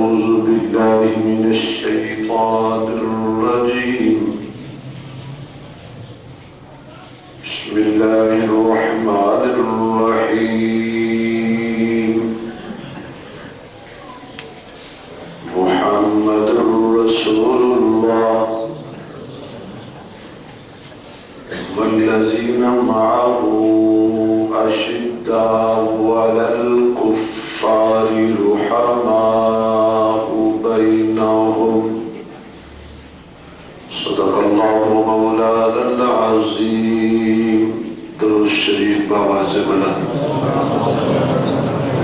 أعوذ بالله من الشيطان الرجيم بسم الله الرحمن الرحيم محمد رسول الله والذين معه أشداء على الكفار رحماء بينهم صدق الله مولانا العظيم. درود شریف بآواز بلند.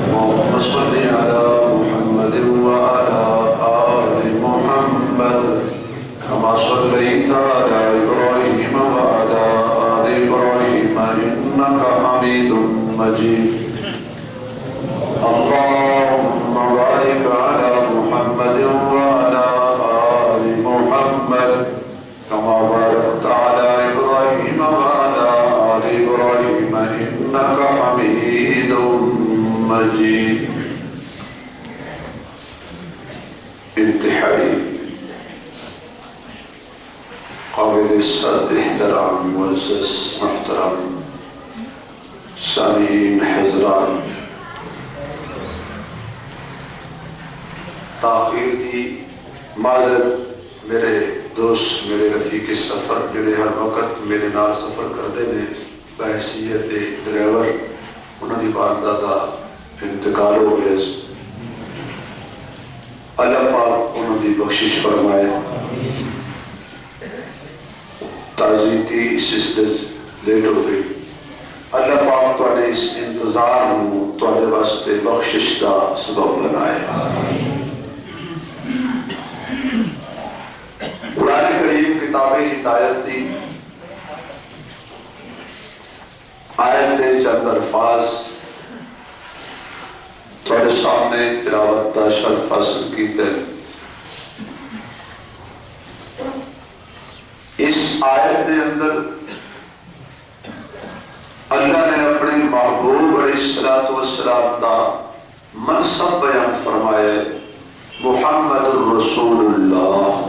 اللهم صل على محمد وعلى آل محمد كما صليت على إبراهيم وعلى آل إبراهيم إنك حميد مجيد. اللهم بارك على محمد وعلى آل محمد كما باركت على إبراهيم وعلى آل إبراهيم إنك حميد مجيد. انتہائی قابل صد احترام معزز محترم سامعین حضرات، تاخیر تھی، معذرت. میرے دوست، میرے رفیق سفر جڑے ہر وقت میرے نال سفر کرتے ہیں بحیثیت ڈرائیور، انہوں نے والدہ انتقال ہو گیا. اللہ پاک انہوں نے بخشش فرمائے. تعزیت تھی، سلسلے لیٹ ہو گئی. اللہ پاک تواڈے اس انتظار نوں تواڈے واسطے بخشش دا سبب بنائے. قرآن کریم کتاب ہدایت دی آیت دے چند الفاظ تواڈے سامنے تلاوت دا شرف حاصل کیتے. اس آیت دے اندر اللہ نے اپنے محبوب علیہ السلام دا منصب بیان فرمائے. محمد رسول اللہ،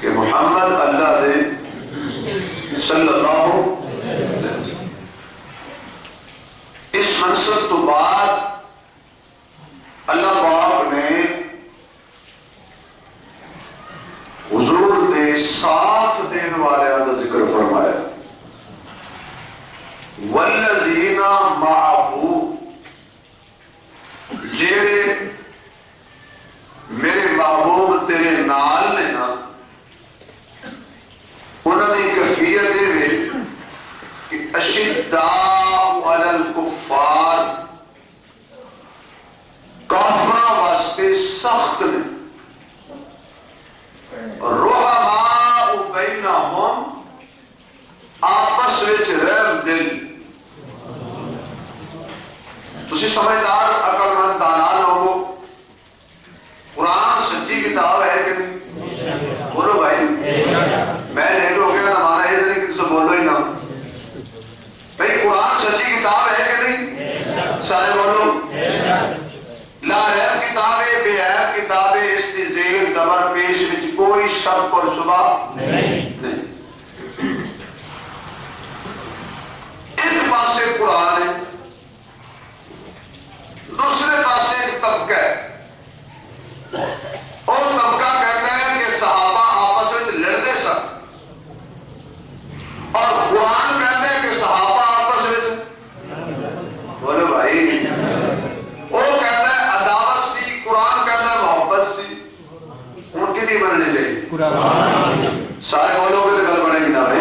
کہ محمد اللہ دے صلی اللہ علیہ وسلم. اس منصب تو بعد اللہ پاک نے حضور دے ساتھ دین والے کا ذکر فرمایا. والذین معہ، جیڑے میرے محبوب تیرے نال نے نا، انہوں نے کیفیت دے کہ اشداء علی الکفار، کافراں واسطے سخت نے. رحماء بینہم، آپس وچ رحم دل. تسی سمجھدار عقل مند دانا لوگو، قرآن سچی کتاب ہے کہ نہیں؟ بولو بھائی. میں لیٹ ہو گیا نا، مانا یہ نہیں کہ تسے بولو ہی نہ. بھائی قرآن سچی کتاب ہے کہ نہیں؟ سارے بولو. لا ریب کتاب ہے، بے عیب کتاب ہے. اس کی زیر زبر پیش وچ کوئی شک اور شبہ نہیں. ایک پاسے قرآن ہے، دوسرے پاسے ایک طبقہ ہے. اور طبقہ کہتا ہے کہ صحابہ آپس میں لڑتے سن، اور قرآن کہتا ہے کہ صحابہ آپس میں، بولو بھائی، وہ کہتا ہے عداوت سی، قرآن کہتا ہے محبت سی. ان کی نہیں مننی چاہیے. سارے بولو گے تو گل بنے گی نا بھائی.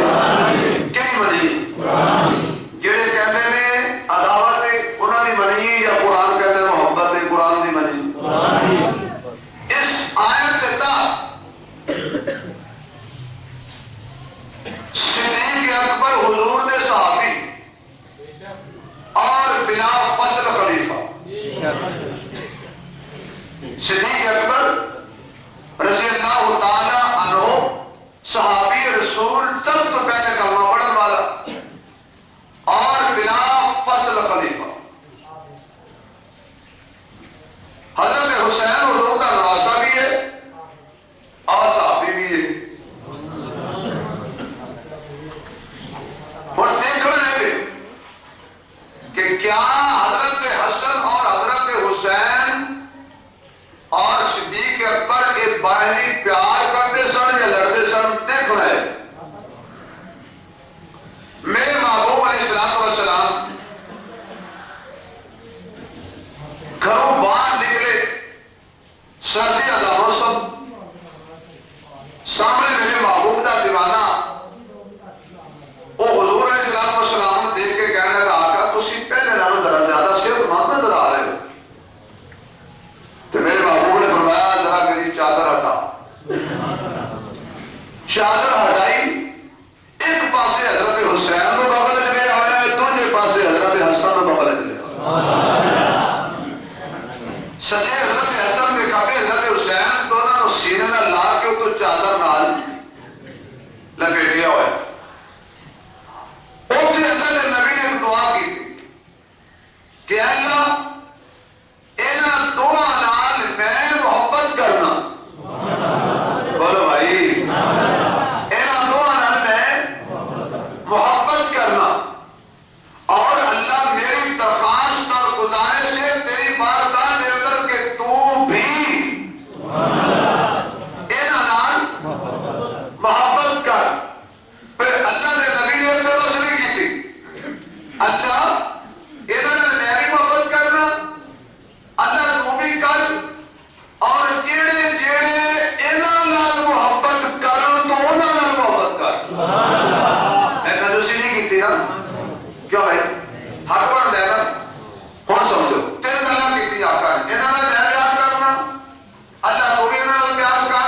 کہ نہیں منی؟ جڑے کہتے ہیں عداوت ہے انہوں نے منی، یا قرآن کہتے ہیں محبت ہے قرآن نہیں منی. اس آیت کے تحت صدیق اکبر حضور دے صحابی اور بلا فصل خلیفہ صدیق اکبر رضی اللہ تعالی عنہ صحابی رسول تب تو پہلے کلمہ پڑھنے والا اور بلا فصل خلیفہ. حضرت پاسے حضرت حسین کو بغل چ لیا ہوا ہے، دوجے پاسے حضرت حسن کو بغل چ لیا سجے حضرت حسن کے کھبے حضرت حسین، دونوں کو سینے نال لا کے تو چادر نال لپیٹیا ہوا ہے۔ اوتھے اللہ کے نبی نے ایک دعا کی کہ اللہ انہاں دونوں نال میں محبت کرنا، بولو بھائی، انہاں دونوں نال میں محبت کرنا، اور اللہ میری درخواست اور گزارش ہے تیری بارگاہ کے اندر کہ تو بھی انہاں نال محبت کر۔ پھر اللہ نے نبی نے تسلی کی تھی، اللہ انہاں نے میری محبت کرنا، اللہ تو بھی کر، اور جڑے جڑے انہاں نال محبت کرن تو انہاں نال محبت کر۔ میں کنجوسی نہیں کیتی نا، کیوں بھائی حق بن دے نا۔ ہن سمجھو تین گلاں کیتی آقا نے، انہاں نال میں پیار کرنا، اللہ تو بھی انہاں نال پیار کر،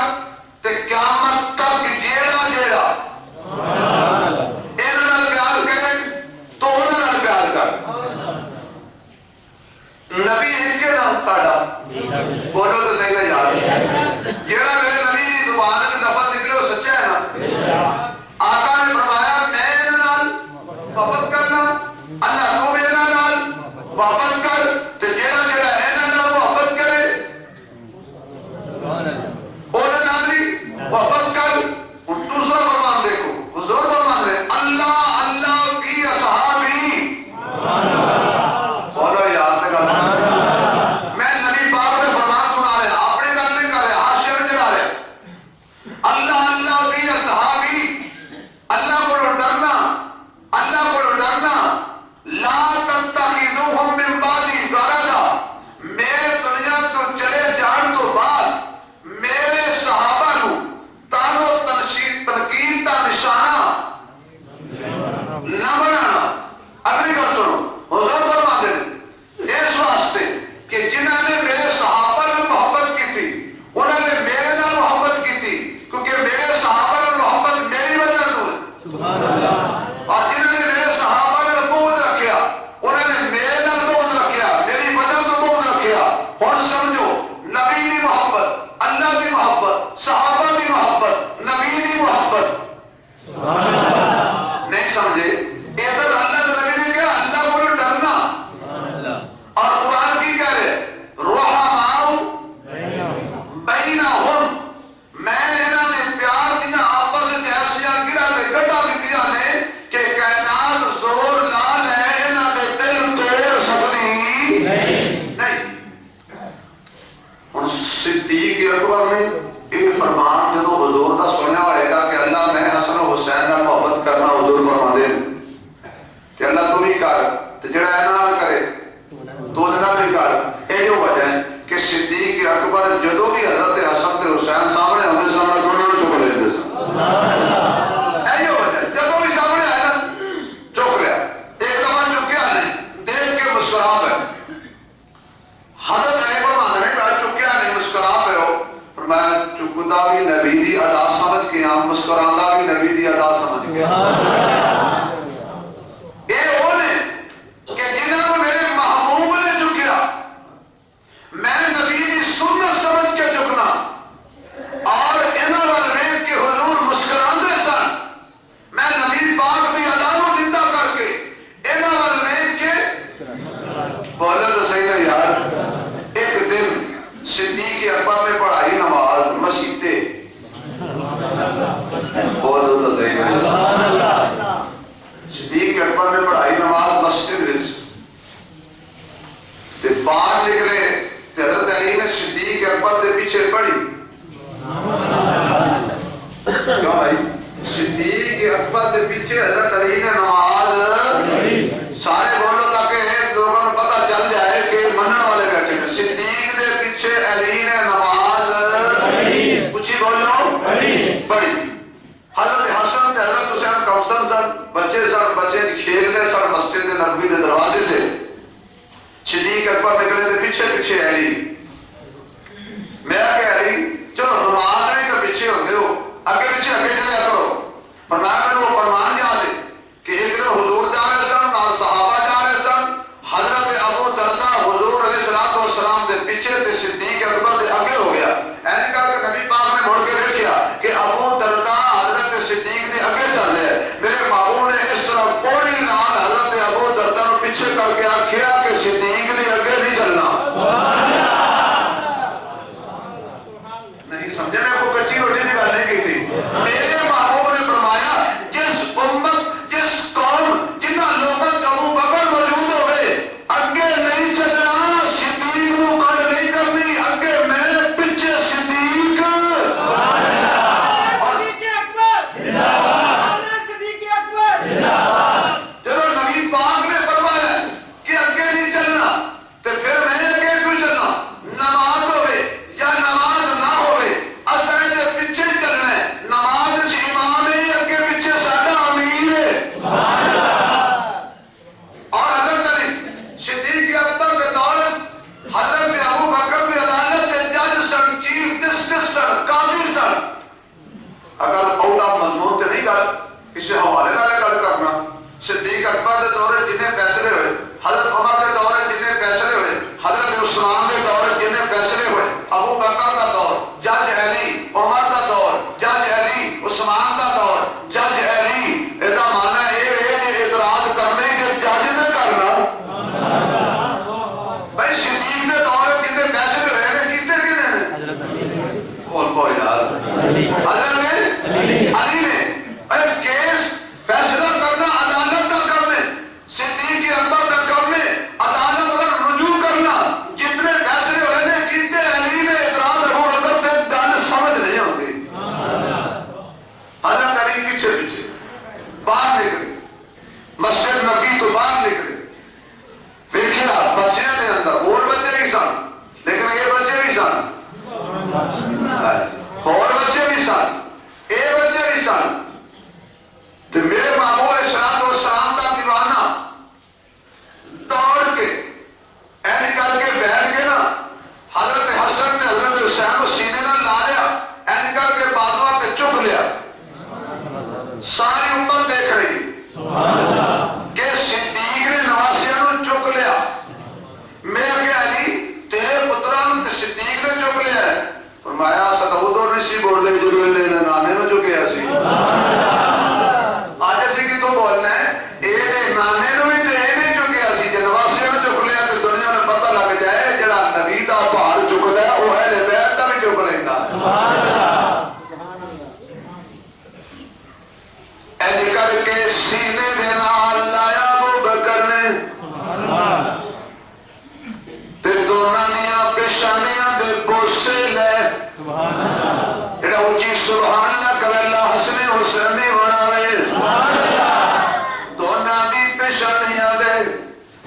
تے قیامت تک جیڑا جیڑا انہاں نال پیار کرے تو انہاں نال پیار کر۔ نبی ایک کے نام ساڈا، بولو تو صحیح نہ یار، جیڑا میرے نبی دی زبان وچ لفظ نکلے وہ سچا ہے نا۔ آقا نے فرمایا میں انہاں نال محبت کرنا، اللہ تو بھی انہاں نال محبت کر، تے جیڑا جیڑا انہاں نال محبت کرے اودے نال بھی محبت کر۔ اور دوسرا فرمان دیکھو، حضور فرمان رہے اللہ اللہ کی اصحابی، بولو یاد ہے گل، میں نبی پاک نے فرمان سنا رہے، اپنی گل نہیں کر رہے، حاشیہ نہیں چلا رہے۔ اللہ اللہ کی اصحابی، اللہ کو ڈرنا، اللہ کو ڈرنا، لا تتخذوہم من بعدی غرضا، میرے دنیا تو چلے جان تو بعد میرے صحابہ نو تانو تنقید کا نشانہ نہ بنانا۔ اگلی گل سنو، حضور فرما دے اس واسطے کہ جنہوں نے میرے صحابہ نے محبت کی تھی انہوں نے میرے نال محبت کی تھی، کیونکہ میرے صحابہ نے محبت میری وجہ سے ہے، اور جنہوں نے میرے صحابہ نے بغض رکھیا انہوں نے میرے نال بغض رکھیا، میری وجہ سے بغض رکھیا۔ ہن سمجھو نبی دی محبت، اللہ دی محبت، صحابہ دی محبت، نبی دی محبت، نہیں سمجھے؟ ادھر اللہ کے نبی نے کہا اللہ کو ڈرنا، اور قرآن کی کہہ رہے رحماء بینہم، میں انہاں نے پیار دیا آپس وچ ایسیاں گرہ تے گڈھا دتیاں نے کہ کائنات زور لا لے انہاں دے دل توڑ سکدی نہیں۔ ہن صدیق اکبر نے یہ فرمان جدو حضور کا سنیا ہوئے گا کہ اللہ میں حسن و حسین نال محبت کرنا، حضور فرما دے کہ اللہ تو بھی کر، تے جڑا انہاں نال کرے تو اس نال بھی کر۔ یہ جو وجہ ہے کہ صدیق اکبر جدو بھی حضرت حسن تے حسین سامنے ہوندے سن دونوں نوں چک لیندے سن۔ یہ وجہ ہے جدو بھی سامنے آیا نا چک لیا، ایک دفعہ چکیا نہیں، دیکھ کے مسکرا پے۔ حضرت علی فرماندے نے کہ چکیا نہیں مسکرا پے ہو، فرمایا چکدا بھی نبی دی ادا سمجھ کے ہاں، مسکراندا بھی نبی دی ادا سمجھ کے۔ یہ وہ نے کہ جنہوں کو میرے محبوب نے چکیا، میں نبی دی سنت سمجھ کے چکنا، اور انہاں وال ویکھ کے حضور مسکراندے سن، میں نبی پاک دی ادا نوں زندہ کر کے انہاں وال ویکھ کے، بولے تو صحیح نہ یار۔ ایک دن صدیق اکبر نے پڑھائی نماز مسجد تے، بولو تو صحیح نہ، صدیق اکبر نے پڑھائی نماز مسجد وچ تے باہر لکھ رہے تے حضرت علی نے صدیق اکبر دے پیچھے پڑھی۔ کیوں بھائی؟ صدیق اکبر دے پیچھے حضرت علی نے نماز، سارے بولو تاکہ لوگوں کو پتہ چل جائے کہ منن والے بیٹھے ہیں۔ صدیق دے پیچھے علی نے نماز اچھی بولو پڑھی۔ حضرت حسن تے حضرت حسین کمسن سن، بچے سن، بچے کھیلنے سن مسجد نبوی دے دروازے سے۔ صدیق اکبر نکلے تے پیچھے پیچھے علی، میں کہ علی چلو نماز نہیں تو پیچھے ہوندے ہو، اگے پیچھے اگے چلیا کرو، فرمایا میں وہ فرمان یاد ہے صدیق نے اگے چل رہے ہیں. میرے محبوب نے اس طرح پوری نال حضرت ابو دردہ کو پیچھے کر کے آخیا کہ صدیق نے اگے نہیں چلنا. نہیں سمجھے میں کو کچی روٹی کی گل نہیں کی تھی. میرے محبوب نے فرمایا جس امت جس قوم جنہ لوگوں کا ابو بکر موجود ہوئے اگے نہیں چلنا صدیق کو کٹ نہیں کرنی اگے میں پیچھے صدیق. جب نبی پاک نے فرمایا کہ اگے نہیں چلنا تو پھر میں اگے کیوں چلنا. نماز ہوئے یا نماز نہ ہوئے اساں دے پیچھے چلنا ہے. نماز چ امام ہے اگے پیچھے ساڈا امیر ہے. اور حضرت علی صدیق اکبر کے دور حضرت ابو بکر کی عدالت کے جج سن چیف جسٹس سن قاضی سن. اگر بہت مضمون تے نہیں کر کسی حوالے نال گل کرنا. صدیق اکبر کے دور جنہیں فیصلے ہوئے حضرت عمر کے دور جنہیں فیصلے ہوئے حضرت عثمان کے دور جنہیں فیصلے ہوئے ابو بکر کا دور جج علی عمر کا دور جج علی عثمان کا دور جج علی. یہ مانا یہ اعتراض کرنے کے جج نے کرنا. بھائی صدیق کے دور جنہیں فیصلے ہوئے نے کیتے کنے کون کو یار حضرت علی نے کیس فیصلہ کرنا عدالت کا کرنے صدیق اکبر کا کرنے عدالت پر رجوع کرنا جتنے فیصلے ہوئے نے کیتے علی نے اعتراض ہو کرتے گل سمجھ نہیں آتی. حضرت علی پیچھے پیچھے باہر نکلے مسجد مکی تو باہر نکلے دیکھا بچیاں کے اندر اور بچے بھی سن لیکن یہ بچے بھی سن اور بچے بھی سن یہ بچے بھی سن. تو میرے محبوب الصلوۃ والسلام کا دیوانہ دوڑ کے ایسے کر کے بیٹھ کے نا حضرت حسن نے حضرت حسین کو سینے نہ لا لیا ایسے کر کے بازواں پہ چک لیا. ساری امت دیکھ رہی کہ صدیق نے نواسیاں کو چک لیا. میں کہ علی تیرے پتران تے صدیق نے چک لیا ہے. فرمایا ستودو نہیں سی بول لے جو لے نانے میں چکیا سی. آج اسی کی تو بولنا ہے یہ نانے نو بھی تو یہ نہیں چکیا سی جے نواسیاں نے چک لیا تو دنیا میں پتہ لگ جائے جڑا نبی دا بھار چکدا ہے وہ اہل بیت دا بھی چک لیندا. ایسے کر کے سینے دے نال لایا ابو بکر نے تے دونوں دیاں پیشانیاں دے بوسے لے جڑا اونچی سبحان اللہ کرے اللہ حسن حسینی بناوے. دونوں دی پیشانیاں دے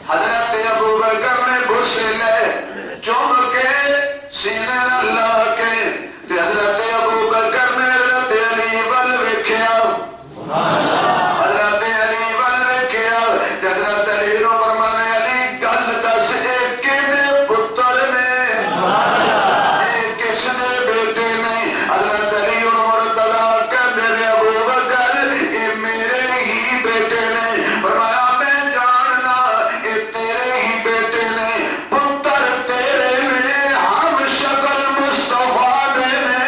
حضرت ابو بکر نے بوسے لے چوم کے سینے نال لا کے تے حضرت ابو بکر نے حضرت علی ول ویکھیا. حضرت علی ول ویکھیا تے حضرت علی نو فرمانے علی گل دس اے کیڑے پتر نے اے کس دے بیٹے نے. حضرت علی مرتضی کہندے نے ابو بکر اے میرے ہی بیٹے نے. فرمایا میں جاننا اے تیرے ہی بیٹے نے پتر تیرے نے ہم شکل مصطفیٰ دے نے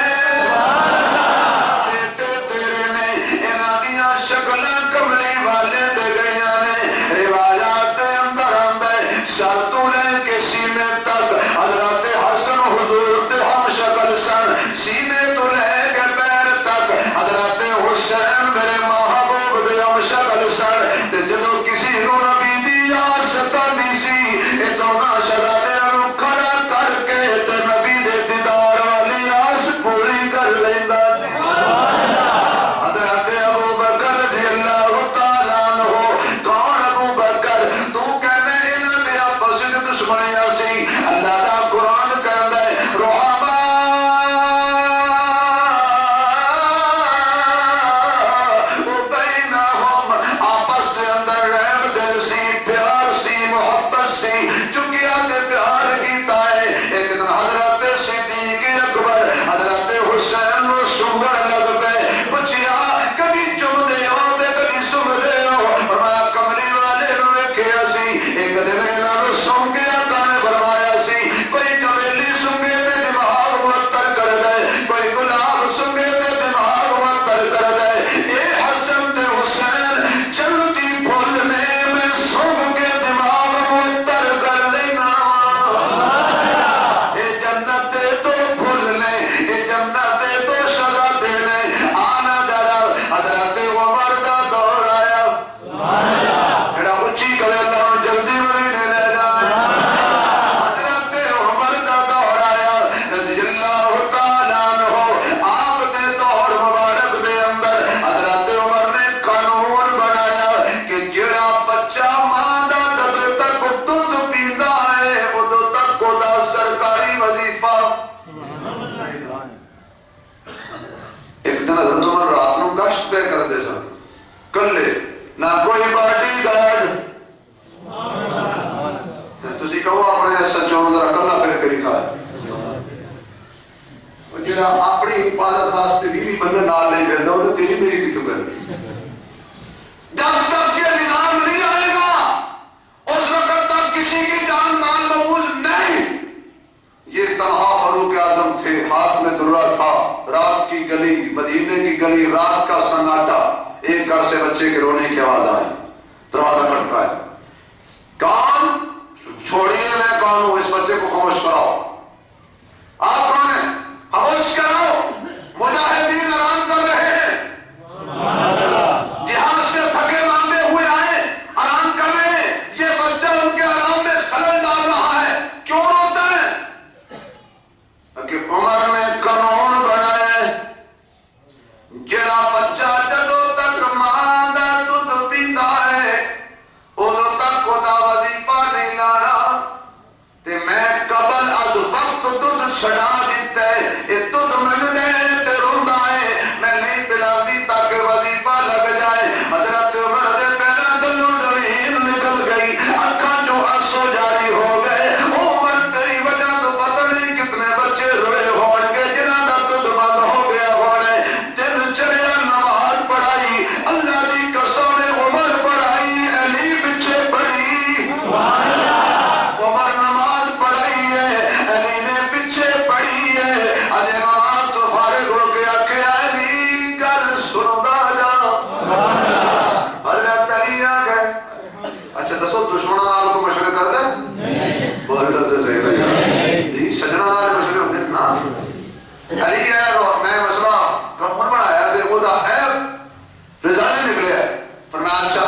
بیٹے تیرے نے انہاں دیاں شکلاں کملی والے دے گئیاں نے. روایات دے اندر آندا ہے سر تو لے کے سینے تک حضرت حسن حضور دے ہم شکل سن. سینے تو لے کے پیر تک حضرت حسین میرے محبوب دے ہم شکل سن. تے جدوں کسی نو نبی دی آس پاندی سی اے دونوں شہزادیاں نو کھڑا کر کے تے نبی دے دیدار والی آس پوری کر لیندا. حضرت ابو بکر رضی اللہ کلے نہ کوئی باڈی گارڈ تسی کہو اپنے سچوں ذرا کلا پھر کری کھائے جڑا اپنی حفاظت واسطے بھی بندے نال نہیں کرتا وہ تو تیری میری کتوں کر جب تک یہ نظام نہیں آئے گا اس وقت تک کسی کی جان مال محفوظ نہیں. یہ تنہا فاروق اعظم تھے ہاتھ میں درہ تھا رات کی گلی مدینے کی گلی رات کا سناٹا ایک گھر سے بچے کے رونے کی آواز آئی دروازہ کھٹکایا کون چھوڑیے میں کون ہوں اس بچے کو خاموش کراؤ آپ کون ہیں خاموش کرو مجاہدین آرام کر رہے ہیں جہاد سے تھکے ماندے ہوئے آئے آرام کر رہے ہیں یہ بچہ ان کے آرام میں خلل ڈال رہا ہے کیوں روتا ہے کہ عمر نے قانون بنائے جڑا بچہ جدو تک ماں دا دودھ پیندا ہے ادو تک خدا وظیفہ نہیں لانا تے میں قبل از وقت دودھ چھڑا دیتا ہے یہ دودھ مل دے تے روندا ہے میں نہیں پلاندی تاکہ وظیفہ لگ جائے. حضرت عمر دے پیراں تلوں زمین نکل گئی اکھاں جو آنسو جاری ہو گئے. عمر تیری وجہ تو پتہ نہیں کتنے بچے روئے ہون گے جنہاں دا دودھ بند ہو گیا ہونے دن چڑھیا نماز پڑھائی اللہ دی قسم عمر پڑھائی علی پیچھے پڑھی عمر نماز پڑھائی ہے علی نے پیچھے پڑھی ہے علی نماز تو فارغ ہو گیا کہ علی گل سندا جا حضرت علی آ گئے. اچھا دسو دشمنوں نال کو مشورے کر دے بول دے صحیح نہیں جی سجنا نال مشورے ہوندے نا علی ہے میں مسئلہ کون بنایا تے او دا ہے رضا نے نکلیا فرمایا اچھا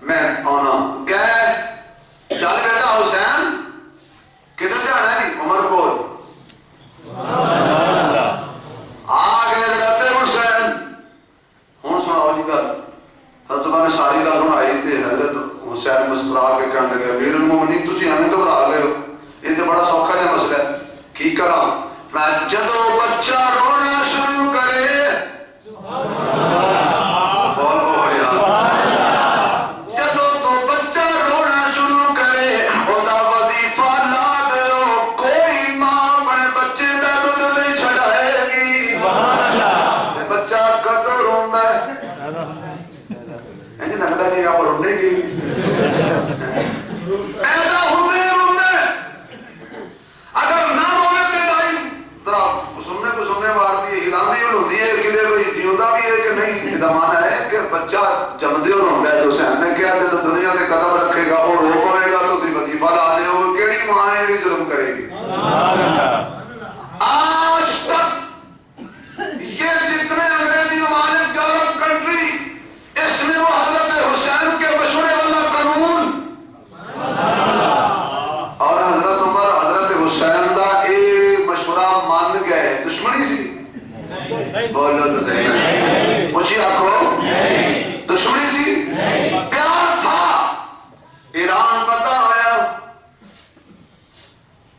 میں آنا گئے چل بیٹا حسین کدھر جانا ہے عمر کو آ گئے حضرت حسین ہوں سناؤ جی گل حضرت نے ساری گل سنائی تے حضرت حسین مسکرا کے کہنے لگے امیر المومنین تسی ہمیں گھبرا گئے ہو یہ تو بڑا سوکھا جہا مسئلہ ہے کی کراں میں جدو بچہ رونا شروع کرے بول بول یار جدو تو بچہ رونا شروع کرے او دا وظیفہ لا دیو کوئی ماں اپنے بچے دا دودھ نہیں چھڑائے گی بچہ کدو روندا ہے ایسے لگتا نہیں آپ رونے کی ایسا ہوتے رونے اگر نہ رونے تے بھائی ذرا سننے مارتی ہے ہلاندی ہوتی ہے کہ کوئی جیوندا بھی ہے کہ نہیں یہ مانا ہے کہ بچہ جمدے ہو روندا ہے جو حسین نے کیا تو دنیا تے قدم رکھے گا وہ رو پڑے گا تو وظیفہ لا دے ہو کیڑی ماں ہے جو ظلم کرے گی. آج تک یہ جتنے انگریزی ممالک ڈیولپ کنٹری اس میں وہ حضرت حسین کے مشورے والا قانون اور حضرت عمر حضرت حسین دا ایک مشورہ مان گئے دشمنی سی بولو تو صحیح مجھے آکھو دشمنی سی پیار تھا. ایران پتہ آیا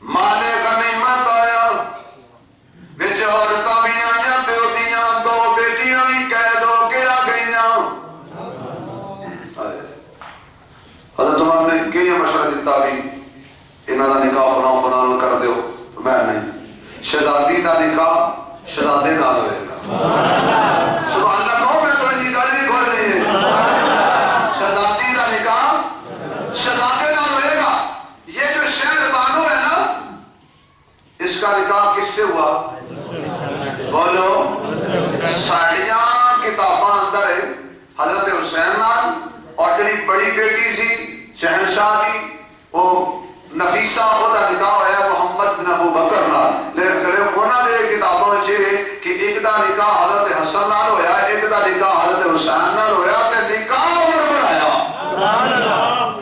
مالے غنیمت آیا بچ عورتاں بھی آئیاں بیوتیاں دو بیٹیاں بھی قید ہو کے آ گئیاں. حضرت عمر نے کہ یہ مشورہ دیتا بھی انہاں دا نکاح فلاں فلاں کر دیو میں نہیں شہزادی دا نکاح شہزادے نال ہوئے گا. سبحان اللہ کہو میں تھوڑی جی گل بھی کھول نہیں ہے شہزادی دا نکاح شہزادے نال ہوئے گا. یہ جو شہر بانو ہے نا اس کا نکاح کس سے ہوا بولو ساڑیاں کتاباں اندر ہے حضرت حسین نال اور جڑی بڑی بیٹی سی شہنشاہ دی وہ نفیسہ او دا نکاح ہویا محمد بن ابو بکر نال لیکن انہاں دے کتابوں وچ کہ ایک دا نکاح حضرت حسن نال ہویا ایک دا نکاح حضرت حسین نال ہویا تے نکاح انہوں بنایا. سبحان اللہ.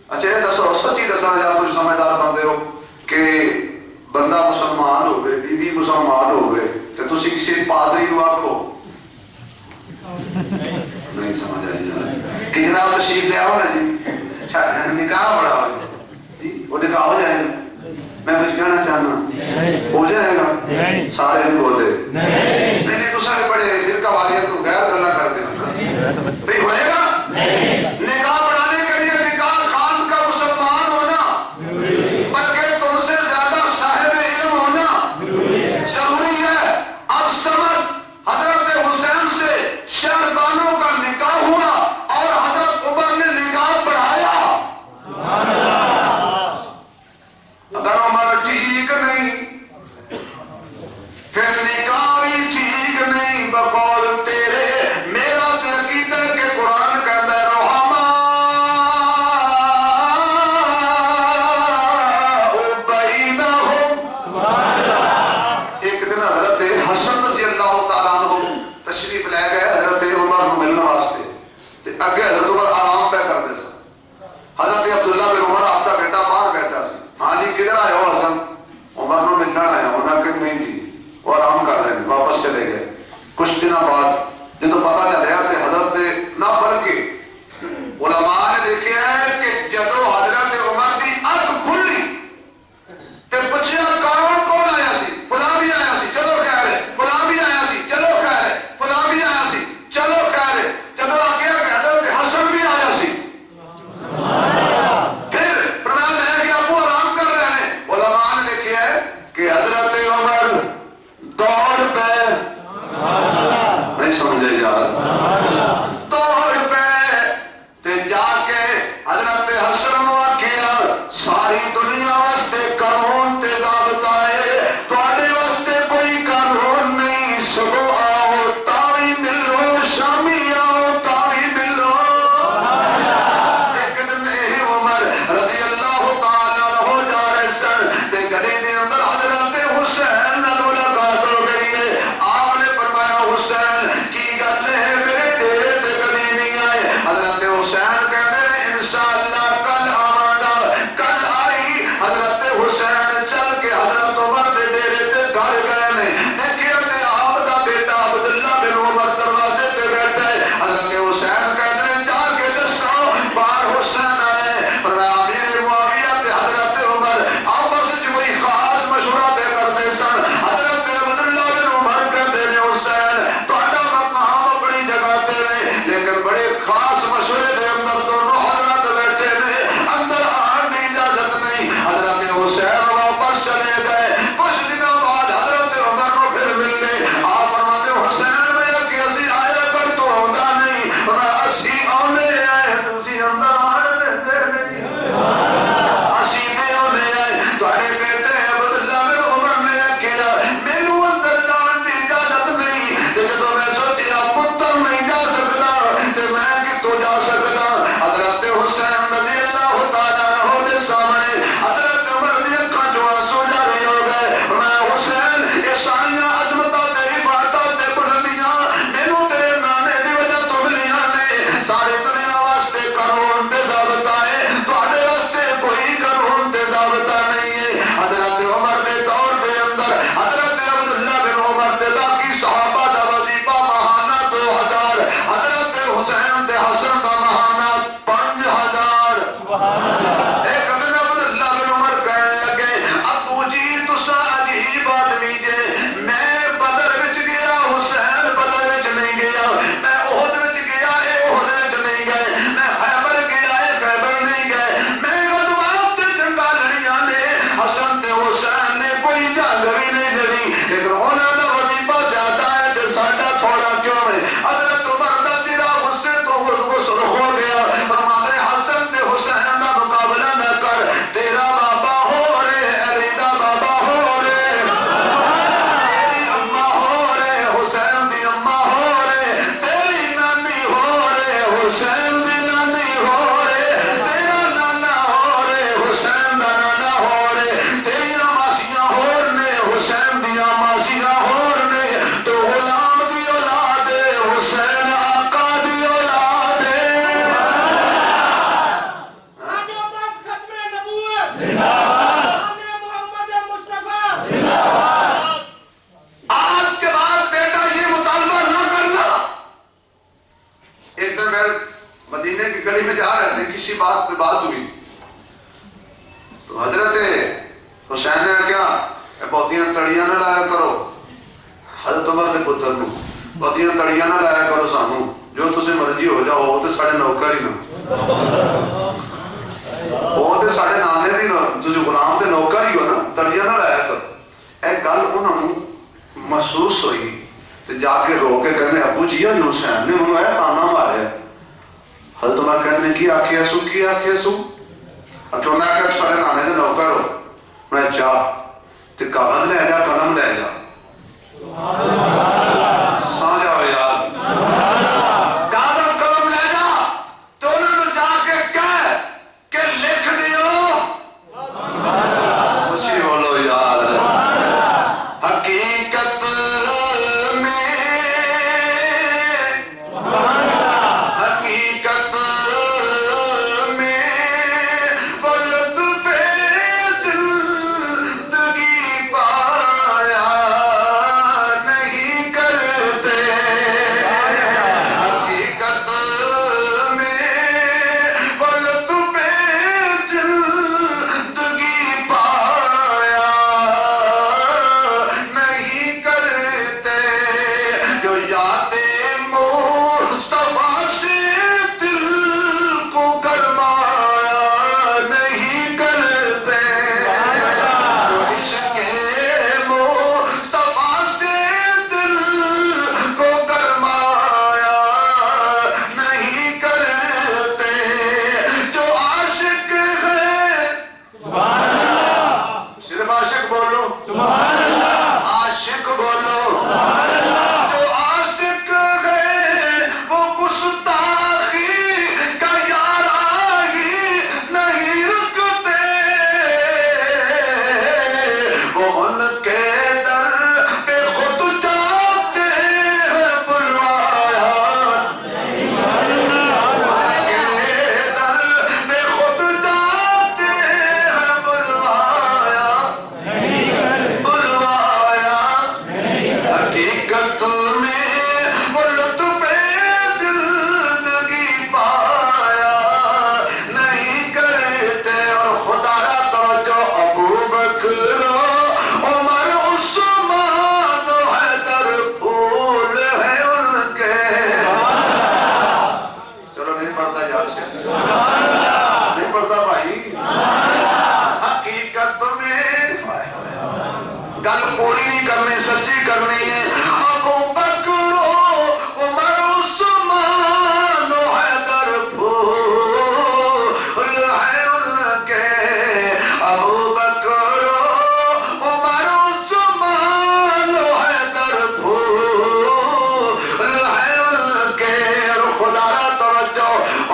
اچھا یہ دسو سچی دساں یا کچھ سمجھدار بندے ہو کہ بندہ مسلمان ہوئے بیوی مسلمان ہوئے تے تسی کسی پادری نو آکھو نہیں سمجھ آئی کہ جناب تشریف لے آؤ نا جی نکاح بڑا ہو جی وہ نکاح ہو جائے گا. میں کچھ کہنا چاہنا ہو جائے گا سارے نہیں بولتے نہیں تو سارے بڑے فرقہ والیت کو غیر اللہ کر دینا بھئی اگے حضرت عمر آرام پہ کرتے سن. حضرت عبداللہ بن عمر آپ کا بیٹا باہر بیٹھا سی. ہاں جی کدھر آئے ہو حسن؟ عمر نو ملنا آیا. انہوں نے کہا نہیں جی وہ آرام کر رہے ہیں. واپس چلے گئے. کچھ دنوں بعد جب پتا چلیا کہ حضرت نہ بلکہ علماء نے لکھا ہے کہ جدو حضرت عمر کی اکھ کھلی تے پوچھیا کون آیا سی؟ فلاں بھی آیا سی. چلو کہہ رہے. فلاں بھی آیا سی. چلو کہہ رہے. فلاں بھی آیا سی. چلو کہہ رہے. جدو آگیا کہ حضرت حسن بھی آیا سی. پھر فرمایا میں کہ ابو آرام کر رہے ہیں. علماء نے لکھا ہے کہ حضرت عمر دوڑ پہ نہیں سمجھے یار دوڑ پہ تے جا کے حضرت حسن نو آکھیا ساری دنیا واسطے قانون تے ضابطہ ہے تواڈے واسطے کوئی قانون نہیں سگو آؤ تاوی ملو شامی آؤ تاوی ملو. ایک دن یہ عمر رضی اللہ تعالیٰ عنہ جا رہے سن تے گلی دے اندر حضرت حسین نال ملاقات ہو گئی ہے. آپ نے فرمایا حسین کی گل ہے میرے ڈیرے تے کبھی نہیں آئے. حضرت حسین کہتے ہیں انشاءاللہ کل آواں گا. کل آئی حضرت حسین چل کے حضرت عمر دے ڈیرے تے گھر گئے نے. دیکھیا تے آپ کا بیٹا عبداللہ بن عمر دروازے تے بیٹھا ہے. حضرت حسین کہتے ہیں جا کے دسو باہر حسین آئے. فرمایا امیر معاویہ تے حضرت عمر آپس وچ کوئی خاص مشورہ تے کرتے سن. حضرت عبداللہ بن عمر کہتے ہیں حسین تہاڈا مقام اپنی جگہ تے ہے لیکن بڑے خاص مشورے دے اندر دونوں حضرت بیٹھے نے اندر آن دی اجازت نہیں. حضرت حسین واپس چلے گئے. کچھ دنوں بعد حضرت عمر کو پھر ملنے. آپ فرماتے حسین میں کہ اسی آئے پر تو آندا نہیں. میں اسی آنے آئے تسی اندر آن دیندے نہیں. اسی دے آنے آئے تواڈے بیٹے عبداللہ بن عمر نے کہا مینوں اندر جان دی اجازت نہیں. تے جدوں میں سوچیا پتر نہیں جا سکدا تے میں کتوں جا سکدا. حضرت حسین رضی اللہ تعالیٰ عنہ دے سامنے حضرت عمر دی اکھاں چوں آنسو جاری ہو گئے. میں حسین یہ ساریاں عظمتاں تیری باتاں تے بلندیاں مینوں تیرے نانے دی وجہ تو ملیاں نے. ساری دنیا واسطے قانون تے ضابطہ ہے تواڈے واسطے کوئی قانون تے ضابطہ نہیں ہے. حضرت عمر دے دور دے اندر حضرت عبداللہ بن عمر دے باقی صحابہ دا وظیفہ ماہانہ 2000. حضرت حسین تے حسن دا ماہانہ 5000. ایک دن عبداللہ بن عمر کہنے لگے ابو جی تسا عجیب آدمی جے. میں بدر وچ گیا حسین بدر وچ نہیں گیا. میں احد وچ گیا اے احد وچ نہیں گئے. میں خیبر گیا اے خیبر نہیں گئے. میں غزوات تے جنگاں لڑیاں نے حسن تے حسین نے کوئی جنگ بھی نہیں لڑی. لیکن انہاں دا وظیفہ زیادہ ہے تے ساڈا تھوڑا کیوں ہے. حضرت عمر دا چہرہ غصے تو سرخ ہو گیا. فرماتے حسن تے حسین دا مقابلہ نہ کر. تیرا بابا ہو رے علی دا بابا ہو رے تیری اماں ہو رے حسین دی اماں ہو رے تیری نانی ہو رے حسین دی نانی ہو رے تیرا نانا ہو رے حسین دا نانا ہو رے تیریاں ماسیاں ہور نے حسین دیاں ماسیاں ہور نے. تو غلام دی اولاد ہے حسین آقا دی اولاد ہے. آج کے بعد بیٹا یہ مطالبہ نہ کرنا. ایک دن میں مدینے کی گلی میں جا رہے تھے کسی بات پہ بات ہوئی تو حضرت حسین نے کیا بہتیاں تڑیاں نہ لایا کرو. حضرت عمر دے پتر نو بہتیاں تڑیاں نہ لایا کرو سانو جو تسی مرضی ہو جاؤ وہ تے ساڈے نوکر ہی نہ وہ تے ساڈے نانے دی تسی غلام تے نوکر ہی ہو نا. تڑیاں نہ لایا کرو. اے گل انہاں نوں محسوس ہوئی تے جا کے رو کے کہنے ابو جی حسین نے منوں اے تانا ماریا. حضرت عمر کہنے کی آکھیا سو کی آکھیا سو اکھوں نہ کہ ساڈے نانے دے نوکر ہو. میں چاہ تے کاغذ لے جا قلم لے جا. سا جاؤ یار کاغذ قلم لے جا تو انہوں نے جا کے کہہ کہ لکھ دیو. خوشی بولو یار. حقیقت میں حقیقت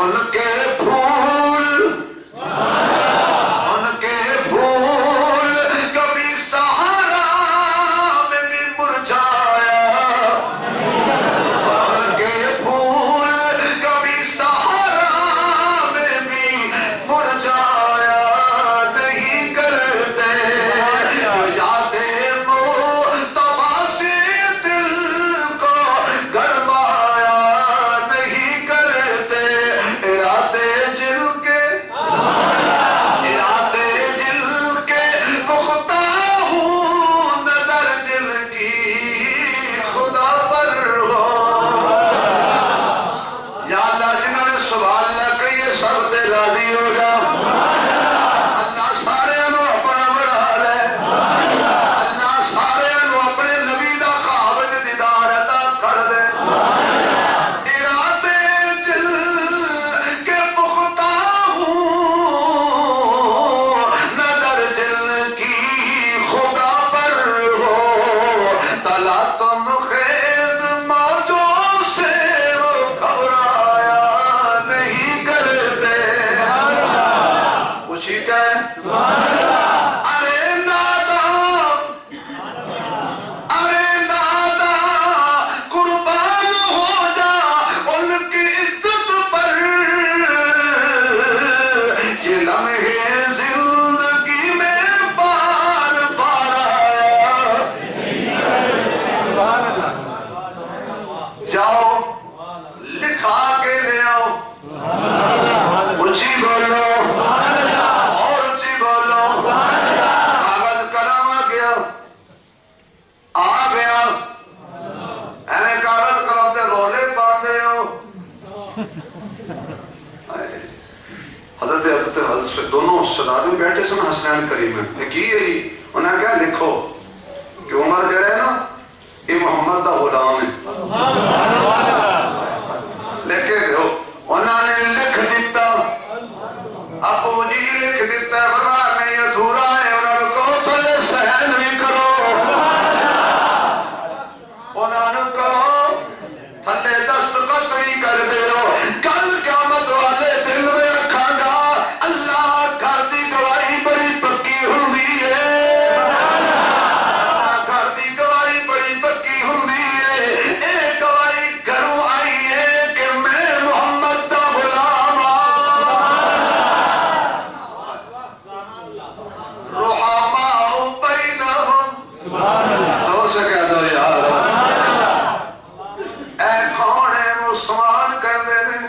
ان کے پھول کبھی سہارا میں بھی مرجھایا، ان کے پھول کبھی سہارا میں بھی مرجھایا نہیں کرتے، جو یادیں مصطفیٰ سے دل کو گرمایا نہیں کرتے، ارادے جن کے پختہ ہوں، نظر دل کی خدا پر ہو۔ یا اللہ جنہوں نے سبحان اللہ کہیے سب تے راضی ہو جا، اللہ سارے انہوں اپنا بڑھا لے، اللہ سارے انہوں اپنے نبی دا خواب دیدار عطا کر دے، ارادے دل کے پختہ ہوں، نظر دل کی خدا پر ہو، تلا تم خیز موجوں سے وہ گھبرایا نہیں کرتے، خوشی کا ہے ارے نادا قربان ہو جا ان کی عزت پر، یہ لمحے زندگی میں بار بار آیا، جاؤ لکھا کے لے آؤ، اونچی بولو اور اونچی بولو، کاغذ قلم آ گیا، ایویں کاغذ قلم دے رولے پاندے ہو۔ حضرت دونوں سرادی بیٹھے سن حسنین کریم میں کی ہے جی، انہوں نے کہا لکھو کہ عمر جڑے ہے نا یہ محمد دا غلام ہے، لکھ کے دو، انہوں نے لکھ دیتا، ابو جی لکھ دیتا ہے، فرمایا نہیں ادھورا ہے، انہوں نے کہو تھلے سہن بھی کرو، انہوں نے کہو تھلے دستخط بھی کر دے ہو، کل قیامت والے دل میں رکھا گا، اللہ گھر دی گواہی بڑی پکی ہوندی ہے، اللہ گھر دی گواہی بڑی پکی ہوندی ہے، اے گواہی گھروں آئی ہے کہ میں محمد دا غلام رحماء بینہم، تو سے کہہ دو یار اے کون ہے عثمان کہتے ہیں،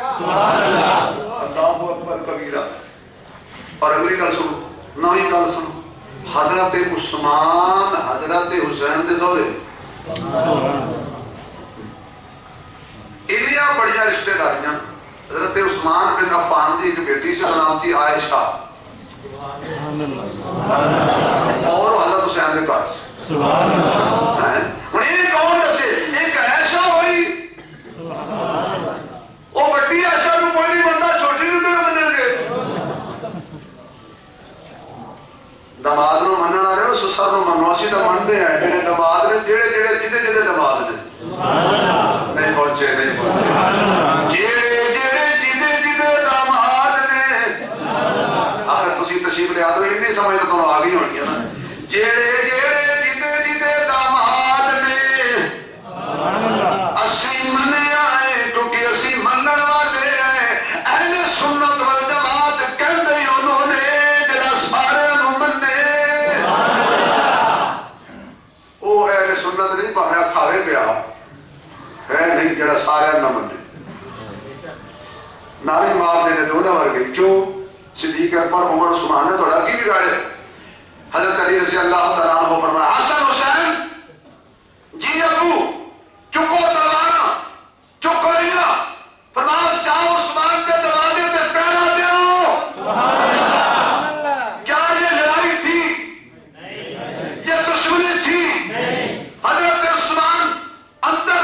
اللہ اکبر کبیرہ۔ اور اگلی گل سنو، نویں گل سنو، حضرت عثمان حضرت حسین دے سورے، انیاں بڑیاں رشتہ داریاں، حضرت عثمان بن عفان دی ایک بیٹی سے نام تھی عائشہ، اور حضرت حسین دے پاس ہوں یہ کون دسے، ایک عائشہ ہوئی، وہ بڑی عائشہ نو کوئی نہیں بنتا، چھوٹی نو کیوں منن گے، دماد نو منن آ رہے ہو سسر نو منو، اسی تو منتے ہیں جڑے دماد نے، جڑے دماد نے نہیں پہنچے جڑے دماد نے، آخر تسی تشریف لے آدھو انہیں سمجھ تو تمہیں آگئی ہونی ہے نا، جڑے دماد نے اسی منے آئے، کیونکہ اسی منن والے ہیں، اہل سنت والجماعت کہندے انہوں نے جڑا سارے نو منے، وہ اہل سنت نہیں پایا کھاوے پیا ہے نہیں جڑا سارے نہ منے، ناری مار دینے دو نہ ور گئی، کیوں؟ صدیق اکبر عمر عثمان نے تھوڑا کی بگاڑے، حضرت علی رضی اللہ تعالیٰ عنہ فرمایا حسن حسین جی ابو چکو تلوانا چکو لیا، فرمایا جاؤ عثمان کے دروازے پہ پہرا دیو، کیا یہ لڑائی تھی، یہ دشمنی تھی، حضرت عثمان اندر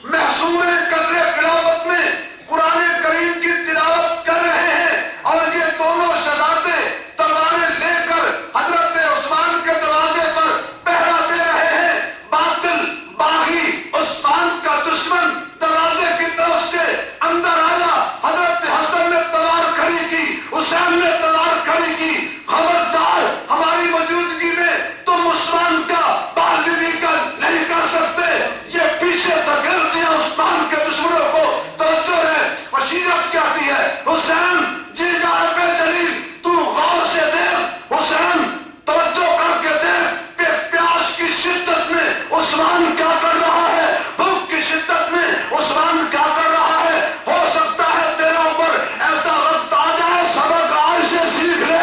محصور قدر قرابت میں قرآن کریم کی تلاوت کر رہے ہیں، اور یہ دونوں شہزادے تلواریں لے کر حضرت عثمان کے دروازے پر پہرا دے رہے ہیں، باطل باغی عثمان کا آئے گی، خبردار ہماری موجودگی میں تم عثمان کا پاسداری نہیں کر سکتے۔ یہ پیچھے دھکیل دیا عثمان کے دشمنوں کو۔ توجہ ہے، بشیرت کہتی ہے حسین جی جائے بے دلیل تو غور سے دیکھ، حسین توجہ کر کے دیکھ کہ پیاس کی شدت میں عثمان کیا کر رہا ہے، بھوک کی شدت میں عثمان کیا کر رہا ہے۔ ہو سکتا ہے تیرے اوپر ایسا وقت آ جائے سبق آج سے سیکھ لے۔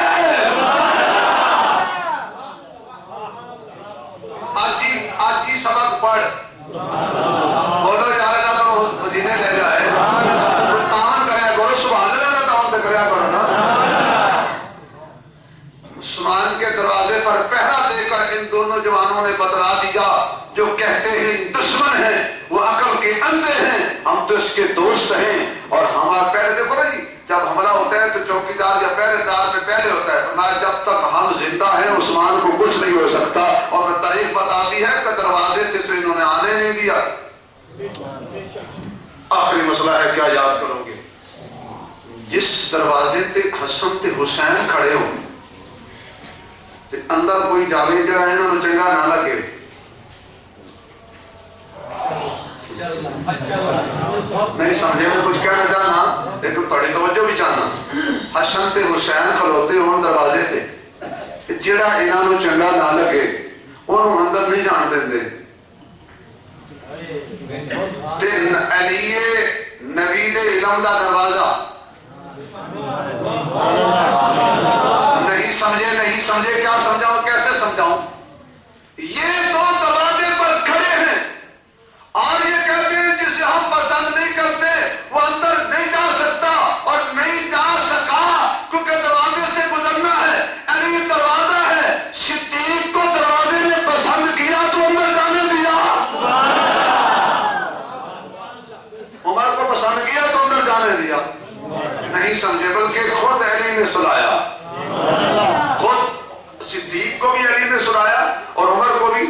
آج ہی سبق پڑھ، بولو یار اللہ تو مدینے لے جائے، کوئی تاؤن کریا کرو، سبحان اللہ کا تاؤن پہ کریا کرو نا۔ عثمان کے دروازے پر پہرا دے کر ان دونوں جوانوں نے بتلا دیا، جو کہتے ہیں دشمن ہیں وہ عقل کے اندھے ہیں، ہم تو اس کے دوست ہیں۔ اور ہمارا پہلے دیکھو نا جی، جب حملہ ہوتا ہے تو چوکیدار یا پہرے دار میں پہلے ہوتا ہے، فرمایا جب تک ہم زندہ ہیں عثمان کو کچھ نہیں ہو سکتا۔ اور میں تاریخ بتا دی ہے کہ دروازے سے تو انہوں نے آنے نہیں دیا۔ آخری مسئلہ ہے کیا یاد کرو گے؟ جس دروازے تے حسن تے حسین کھڑے ہو تے اندر کوئی جاوے جا انہوں نے چنگا نہ لگے، نہیں سمجھے میں کچھ کہنا چاہنا لیکن تھوڑی توجہ بھی چاہنا۔ حسن تے حسین کھلوتے ہون دروازے تے، جڑا انہوں نے چنگا نہ لگے انہوں اندر نہیں جان دیں دے۔ تے علی نبی دے علم دا دروازہ نہیں سمجھے کیا سمجھاؤں، کیسے سمجھاؤں؟ یہ دو دروازے پر کھڑے ہیں اور یہ کہتے ہیں جسے ہم پسند نہیں کرتے وہ اندر نہیں جا سکتا، اور نہیں جا سکا کیونکہ دروازے سے گزرنا ہے۔ علی دروازہ ہے، صدیق کو دروازے نے پسند کیا تو اندر جانے دیا، عمر کو پسند کیا تو اندر جانے دیا۔ نہیں سمجھے، بلکہ خود علی نے سلایا، خود صدیق کو بھی علی نے سلایا اور عمر کو بھی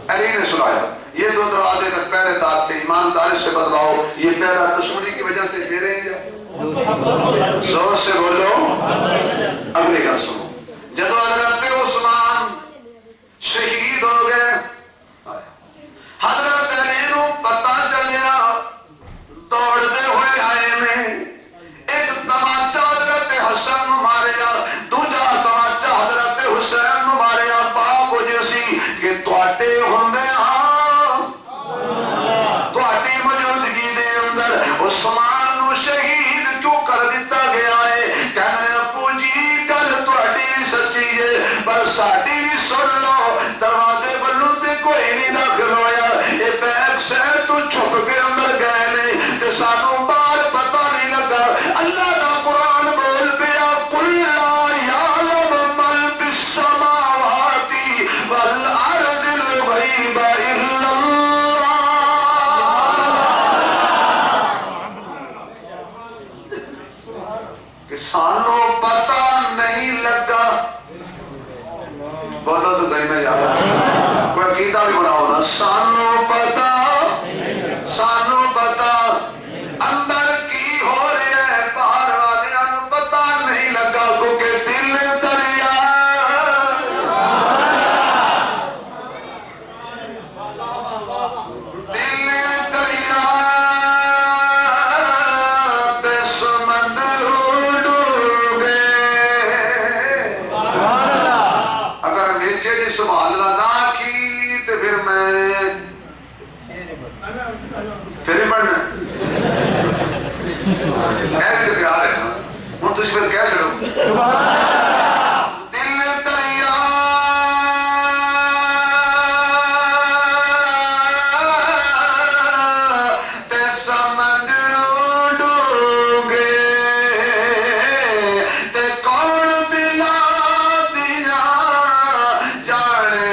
علی نے سلایا۔ یہ دو دروازے میں پہرے دار تھے، ایمانداری سے بدلاؤ۔ یہ پہرا دشمنی کی وجہ سے دے رہے ہیں، زور سے بولو۔ اگلی گل سنو، جب حضرت عثمان شہید ہو گئے، حضرت علی نو پتہ چلیا، دوڑتے ہوئے آئے میں ایک تماچا حضرت حسن ماریا، دوجا تماچا حضرت حسین ماریا، پاک جیسی کہ تواڈے ہوندے ہاں تواڈی موجودگی دے اندر عثمان نو شہید کیوں کر دیتا گیا ہے؟ کہنے ابو جی گل تواڈی سچی ہے پر ساڈی بھی سن لو، دروازے بلوں تے کوئی نہیں داخل ہویا، اے بیک سائڈ تو چھپ کے اندر گئے نے تے سانوں باہر پتہ نہیں لگا۔ اللہ کا قرآن بول پیا، قل لا یعلم من فی السماوات والارض الغیب الا اللہ۔ کہ سانوں پتہ نہیں لگا، بولو تو صحیح میں یاد کوئی عقیدہ بھی بناؤ نا، سانوں پتہ اندر کی ہو رہا ہے، باہر والیاں نوں پتہ نہیں لگا کیونکہ دل دریا تے سمندر ڈوبے۔ اگر نیچے دی سبحان اللہ نہ کی تے پھر میں پھر پڑھنا ایسے پیار ہے نا، ہوں تجھ پھر کہہ چڑھو دل دریا تے سمندر ڈوبے، تے کون دلا دیا جانے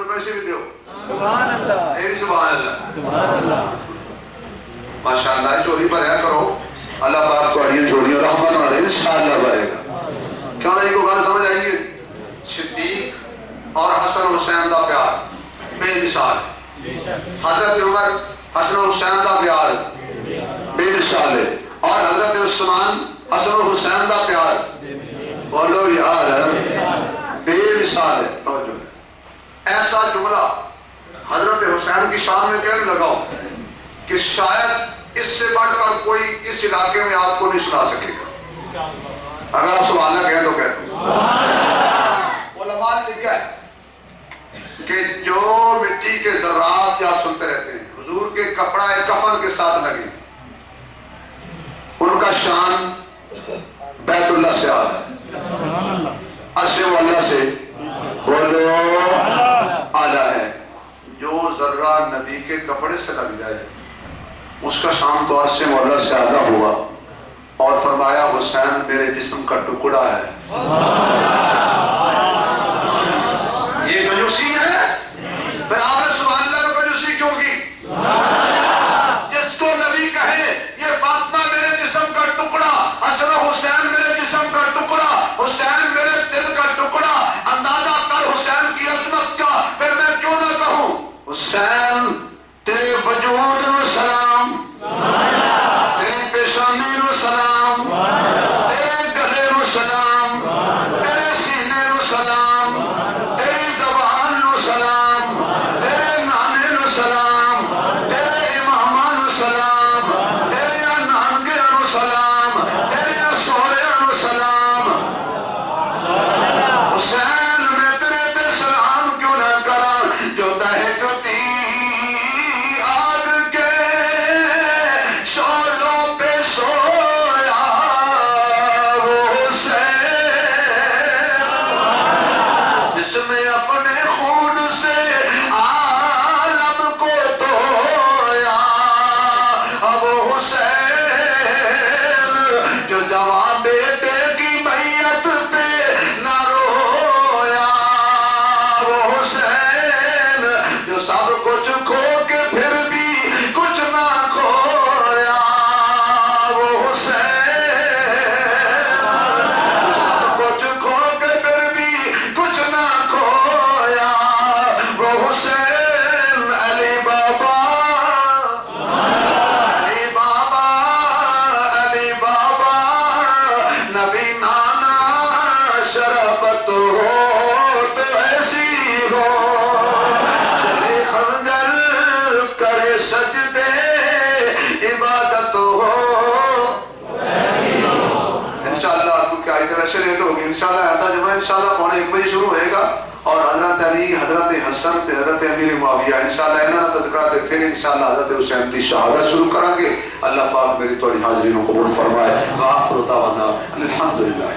پیسے بھی دیو سبحان اللہ اے سبحان اللہ سبحان اللہ ماشاءاللہ چوری بھریا کرو اللہ پاک تھوڑی جوڑی رحمت والے انشاءاللہ بھرے گا کیوں نہیں کو گل سمجھ آئیے صدیق اور حسن حسین کا پیار بے مثال حضرت عمر حسن حسین کا پیار بے مثال ہے اور حضرت عثمان حسن حسین کا پیار بولو یار بے مثال ہے توجہ ایسا جملہ حضرت حسین کی شان میں کہنے لگاؤ کہ شاید اس سے بڑھ کر کوئی اس علاقے میں آپ کو نہیں سنا سکے گا اگر آپ سبحان اللہ کہہ دو کہہ دو علماء نے لکھا ہے کہ جو مٹی کے ذرات آپ سنتے رہتے ہیں حضور کے کپڑا کفن کے ساتھ لگے ان کا شان بیت اللہ سے آدھا ہے عرش واللہ سے بولو آلہ ہے جو ذرہ نبی کے کپڑے سے لگ جائے اس کا شان تو عرش واللہ سے آدھا ہوا اور فرمایا حسین میرے جسم کا ٹکڑا ہے یہ کنجوسی ہے پھر آپ نے سبحان اللہ کو کنجوسی کیوں کی جس کو نبی کہے یہ فاطمہ میرے جسم کا ٹکڑا حسن حسین میرے جسم کا ٹکڑا حسین میرے دل کا ٹکڑا اندازہ کر حسین کی عظمت کا پھر میں کیوں نہ کہوں حسین تیرے وجود و سلام تیری پیشانی و سلام تیرے گلے و سلام تیرے سینے و سلام تیری زبان و سلام تیرے نانے و سلام تیرے امامان و سلام تیرے نانگے و سلام تیرے سورے و سلام حسین میں تیرے تے سلام کیوں نہ کرا جو دہکتی آگ کے شولوں پہ سویا وہ حسین جس میں اپنے خون سے عالم کو دھویا وہ حسین جو جوان بیٹے کی میت پہ نہ رویا وہ حسین جو سب کچھ کھو کے پھر بھی کچھ نہ کھویا وہ حسین جو سب کچھ کھو کے پھر بھی کچھ نہ کھویا وہ حسین علی بابا علی بابا علی بابا نبی نانا شربت ہو تو ایسی ہو چلے خنجر کرے سجدے عبادت ہو انشاءاللہ آپ کو کیا ادھر ایسے لیٹ ہوگی انشاءاللہ آتا جمعہ انشاءاللہ پونے 1 بجے شروع ہوئے گا اور حضرت علی حضرت حسن تے حضرت امیر معاویہ انشاءاللہ انہاں تذکرہ تے پھر انشاءاللہ حضرت حسین دی شہادت شروع کریں گے اللہ پاک میری توڑی حاضرین کو قبول فرمائے وآخر دعوانا الحمدللہ